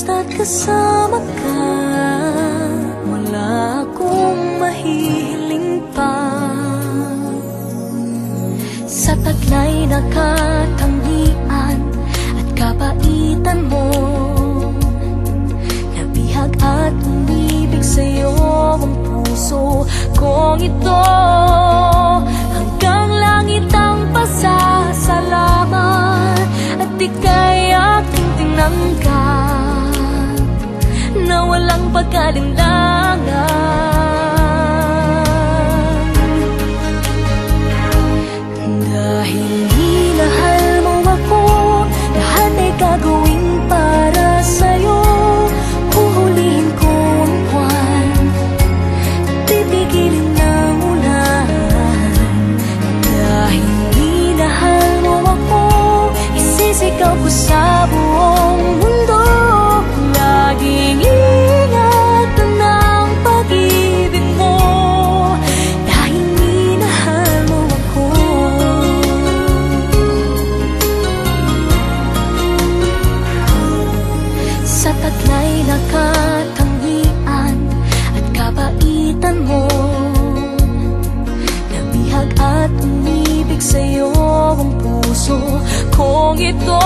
Basta't kasama ka, wala akong mahihiling pa. Sa taglay na katangian at kabaitan mo, nabihag at umibig sa'yo ang puso kong ito. Hanggang langit ang pasasalamat at ika'y aking tinanggap na walang pagkalinlangan. Dahil minahal mo ako, lahat ay gagawin para sa'yo. Huhulihin ko ang buwan at pipigilin ng ulan. Dahil minahal mo ako, isisigaw ko sa buong mundo. Laging ingatan ng pag-ibig mo, dahil minahal mo ako. Sa taglay na katangian at kabaitan mo, nabihag at umibig sa'yo ang puso kong ito.